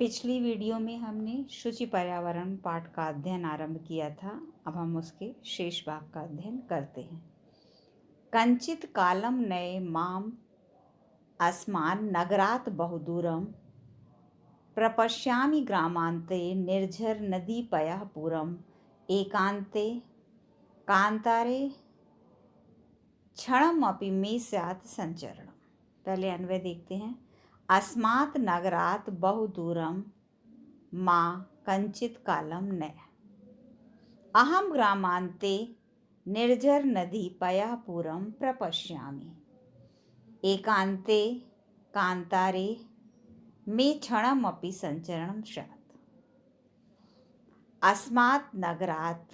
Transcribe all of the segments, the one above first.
पिछली वीडियो में हमने शुचि पर्यावरण पाठ का अध्ययन आरंभ किया था। अब हम उसके शेष भाग का अध्ययन करते हैं। कंचित कालम नये माम अस्मान नगरात बहुदूरम प्रपश्यामि ग्रामांते निर्झर नदी पयः पुरम एकांते कांतारे क्षणमपि मे स्यात् संचरणम्। पहले अन्वय देखते हैं। अस्मात् नगरात् बहुदूरम मा कंचित कालम नय अहम ग्रामांते निर्झर नदी पयः पुरम प्रपश्यामि एकांते कांतारे मे क्षणमपि संचरणं स्यात्। अस्मात् नगरात्,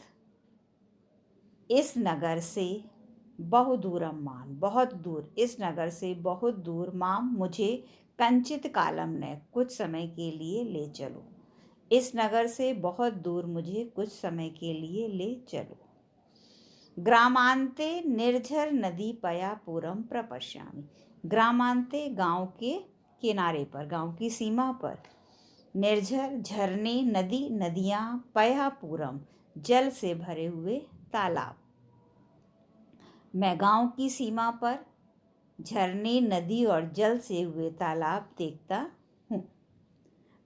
इस नगर से, बहुदूरम माम, बहुत दूर, इस नगर से बहुत दूर, माम मुझे, कंचित कालम ने, कुछ समय के लिए ले चलो। इस नगर से बहुत दूर मुझे कुछ समय के लिए ले चलो। ग्रामांते निर्झर नदी पया पुरम प्रपश्यामि। ग्रामांते गांव के किनारे पर, गांव की सीमा पर, निर्झर झरने, नदी नदियां, पया पुरम जल से भरे हुए तालाब। मैं गांव की सीमा पर झरने, नदी और जल से हुए तालाब देखता हूँ।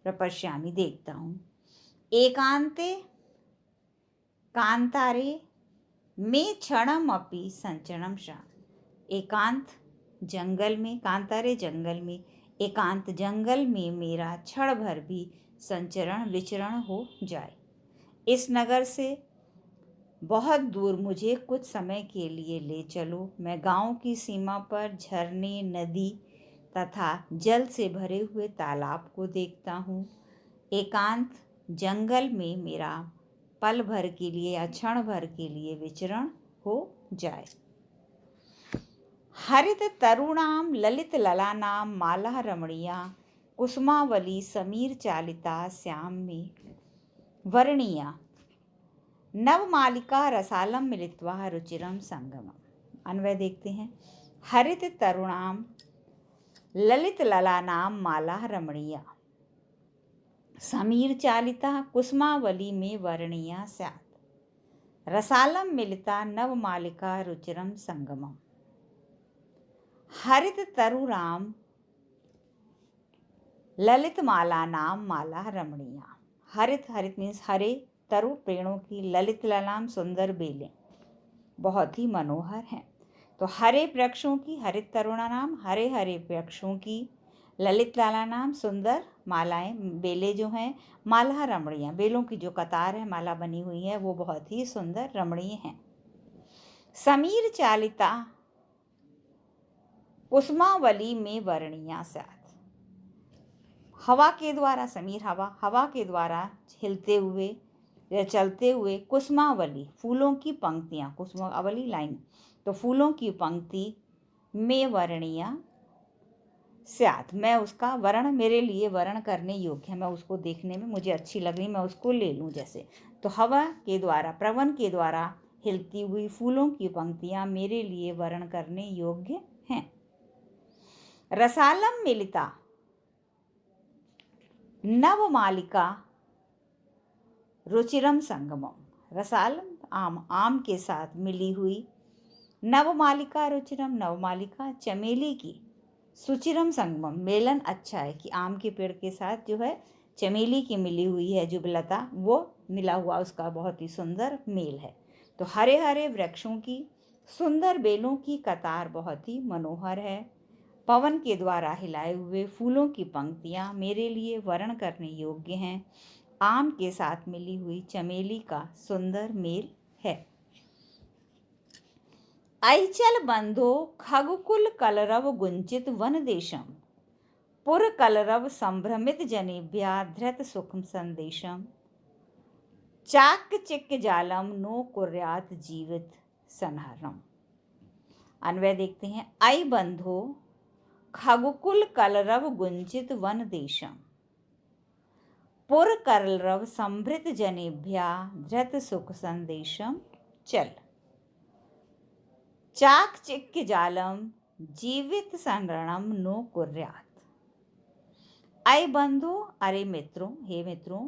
प्रपश्यामि देखता हूँ। एकांते कांतारे में क्षणमपि संचरणं स्यात्। एकांत जंगल में, कांतारे जंगल में, एकांत जंगल में मेरा क्षण भर भी संचरण विचरण हो जाए। इस नगर से बहुत दूर मुझे कुछ समय के लिए ले चलो। मैं गांव की सीमा पर झरने, नदी तथा जल से भरे हुए तालाब को देखता हूँ। एकांत जंगल में मेरा पल भर के लिए या क्षण भर के लिए विचरण हो जाए। हरित तरुणाम ललित ललानाम माला रमणीया कुसुमावली समीर चालिता श्याम में वर्णीया नवमालिका रसालम मिलित्वा रुचिरम संगमम। अन्वय देखते हैं। हरित तरुणाम ललित ललानाम माला रमणीया समीर चालिता कुसुमावली में वर्णीया स्यात्। रसालम मिलिता नवमालिका रुचिरम संगमम। हरित तरुराम ललित माला नाम माला रमणीया। हरित, हरित मीन्स हरे, तरु पेड़ों की, ललित ललाम सुंदर बेलें, बहुत ही मनोहर हैं। तो हरे वृक्षों की, हरित तरुणा नाम, हरे हरे वृक्षों की, ललित लाला नाम सुंदर मालाएं, बेलें जो हैं, माला रमणीय, बेलों की जो कतार है, माला बनी हुई है, वो बहुत ही सुंदर रमणीय हैं। समीर चालिता कुसुमावली में वर्णीया स्यात्। हवा के द्वारा, समीर हवा, हवा के द्वारा हिलते हुए या चलते हुए कुसुमावली, फूलों की पंक्तियाँ, कुसुमावली लाइन, तो फूलों की पंक्ति में वर्णीया स्यात्, मैं उसका वर्ण, मेरे लिए वर्ण करने योग्य है, मैं उसको देखने में मुझे अच्छी लग रही, मैं उसको ले लूँ जैसे। तो हवा के द्वारा, प्रवन के द्वारा हिलती हुई फूलों की पंक्तियाँ मेरे लिए वर्ण करने योग्य हैं। रसालम मिलिता नवमालिका रुचिरम संगमम। रसालम आम, आम के साथ मिली हुई, नवमालिका रुचिरम, नवमालिका चमेली की, सुचिरम संगमम मेलन अच्छा है कि आम के पेड़ के साथ जो है चमेली की मिली हुई है जो लता, वो मिला हुआ उसका बहुत ही सुंदर मेल है। तो हरे हरे वृक्षों की, सुंदर बेलों की कतार बहुत ही मनोहर है। पवन के द्वारा हिलाए हुए फूलों की पंक्तियाँ मेरे लिए वर्ण करने योग्य हैं। आम के साथ मिली हुई चमेली का सुंदर मेल है। ऐचल बंधो खगकुल कलरव गुंचित वन देशम पुर कलरव संभ्रमित जनेभ्या धृत सुखम संदेशम चाक चिक जालम नो कुर्यात जीवित सनहरम। अन्वय देखते हैं। ऐ बंधो खगकुल कलरव गुंचित वन देशम पुर कलरव संभृत जनेभ्या धृत सुख संदेशम चल चाक चिक्क जालम जीवित संरणम नो कुर्यात। अय बंधु, अरे मित्रों, हे मित्रों,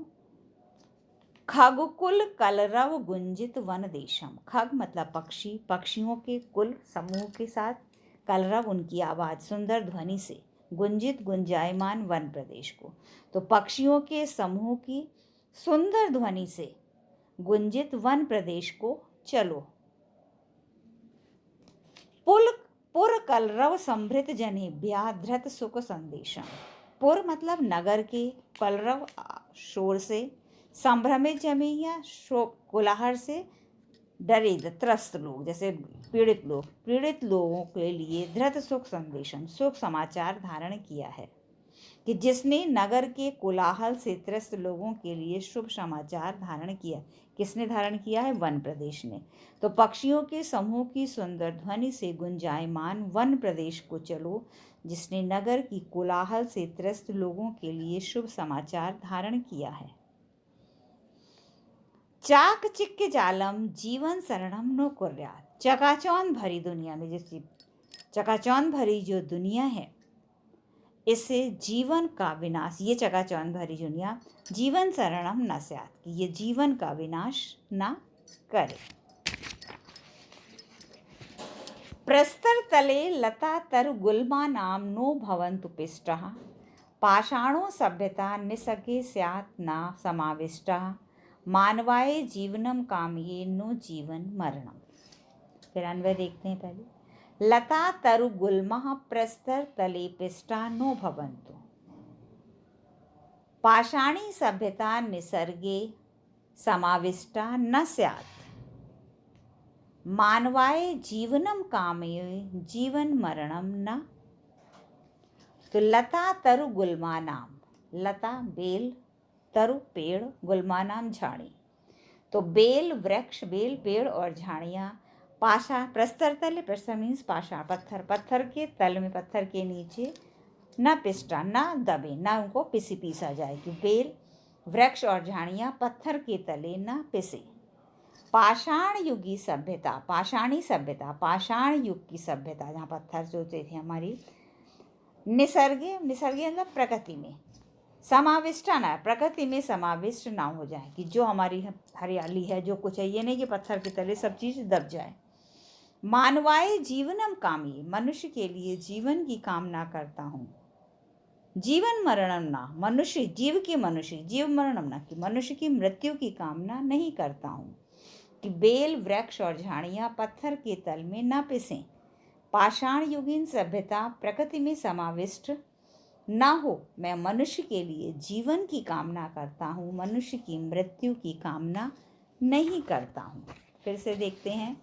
खगकुल कलरव गुंजित वन देशम। खग मतलब पक्षी, पक्षियों के कुल समूह के साथ, कलरव उनकी आवाज, सुंदर ध्वनि से, गुंजित गुंजायमान वन प्रदेश को। तो पक्षियों के समूह की सुंदर ध्वनि से गुंजित वन प्रदेश को चलो। पुल पुर कलरव समृत जनेभ्या धृत सुख संदेशम। पुर मतलब नगर के, कलरव शोर से, संभ्रमित जमे या कोलाहल से डरे त्रस्त लोग, जैसे पीड़ित लोगों के लिए धृत सुख संदेशम, सुख समाचार धारण किया है। कि जिसने नगर के कोलाहल से त्रस्त लोगों के लिए शुभ समाचार धारण किया। किसने धारण किया है? वन प्रदेश ने। तो पक्षियों के समूह की सुंदर ध्वनि से गुंजायमान वन प्रदेश को चलो, जिसने नगर की कोलाहल से त्रस्त लोगों के लिए शुभ समाचार धारण किया है। चाक चिक्के जालम जीवन शरणम नो कुर्यात। चकाचौंध भरी दुनिया में, जैसे चकाचौंध भरी जो दुनिया है, इससे जीवन का विनाश, ये चकाचौंध भरी दुनिया जीवन शरणम न स्यात्, कि ये जीवन का विनाश ना करे। प्रस्तर तले लता तरु गुल्मा नाम नो भवन्तु पिष्टः। पाषाणो सभ्यता निसगे स्यात् न समाविष्टः। मानवाय जीवनम कामये नो जीवन मरणम। फिर अन्वय देखते हैं पहले। लता तरु गुल्मः प्रस्तर तले पिष्टा नो भवन्तु। पाषाणी सभ्यता निसर्गे समाविष्टा न स्यात्। मानवाय जीवनम कामये जीवन मरणम न। तो लता तरु गुल्मा नाम, लता बेल, तरु पेड़, गुल्मा नाम झाड़ी। तो बेल वृक्ष, बेल पेड़ और झाड़ियाँ, पाषाण प्रस्तर तले, प्रस्तर मीन्स पाषाण, पत्थर, पत्थर के तल में, पत्थर के नीचे न पिष्टा, न दबे, न उनको पीसा जाए। कि बेल वृक्ष और झाड़ियाँ पत्थर के तले न पिसे। पाषाण युगी सभ्यता, पाषाणी सभ्यता, पाषाण युग की सभ्यता, जहाँ पत्थर जो थे हमारी, निसर्गे, निसर्गे मतलब प्रकृति में, समाविष्टा ना, प्रकृति में समाविष्ट ना हो जाए, कि जो हमारी हरियाली है, जो कुछ है, ये नहीं कि पत्थर के तले सब चीज़ दब जाए। मानवाय जीवनम कामी, मनुष्य के लिए जीवन की कामना करता हूँ। जीवन मरणम ना, मनुष्य जीव की, मनुष्य जीव मरणम ना, कि मनुष्य की मृत्यु की कामना नहीं करता हूँ। कि बेल वृक्ष और झाड़ियाँ पत्थर के तल में न पिसें। पाषाण युगीन सभ्यता प्रकृति में समाविष्ट ना हो, मैं मनुष्य के लिए जीवन की कामना करता हूँ, मनुष्य की मृत्यु की कामना नहीं करता हूँ। फिर से देखते हैं।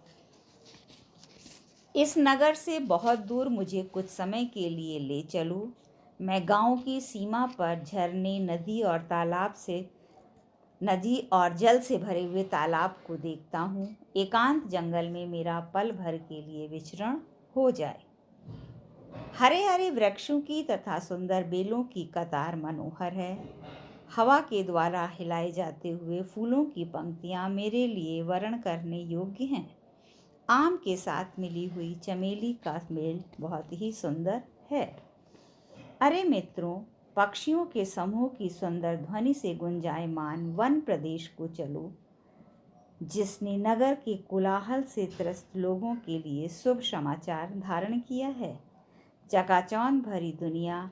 इस नगर से बहुत दूर मुझे कुछ समय के लिए ले चलो। मैं गांव की सीमा पर झरने, नदी और जल से भरे हुए तालाब को देखता हूँ। एकांत जंगल में मेरा पल भर के लिए विचरण हो जाए। हरे हरे वृक्षों की तथा सुंदर बेलों की कतार मनोहर है। हवा के द्वारा हिलाए जाते हुए फूलों की पंक्तियाँ मेरे लिए वर्ण करने योग्य हैं। आम के साथ मिली हुई चमेली का मेल बहुत ही सुंदर है। अरे मित्रों, पक्षियों के समूह की सुंदर ध्वनि से गुंजायमान वन प्रदेश को चलो, जिसने नगर के कोलाहल से त्रस्त लोगों के लिए शुभ समाचार धारण किया है। चकाचौंध भरी दुनिया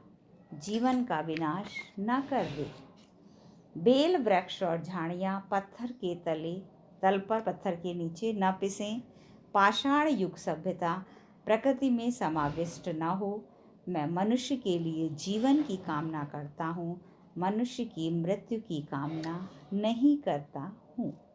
जीवन का विनाश न कर दे। बेल वृक्ष और झाड़ियाँ पत्थर के तल पर, पत्थर के नीचे न पिसें। पाषाण युग सभ्यता प्रकृति में समाविष्ट न हो, मैं मनुष्य के लिए जीवन की कामना करता हूँ, मनुष्य की मृत्यु की कामना नहीं करता हूँ।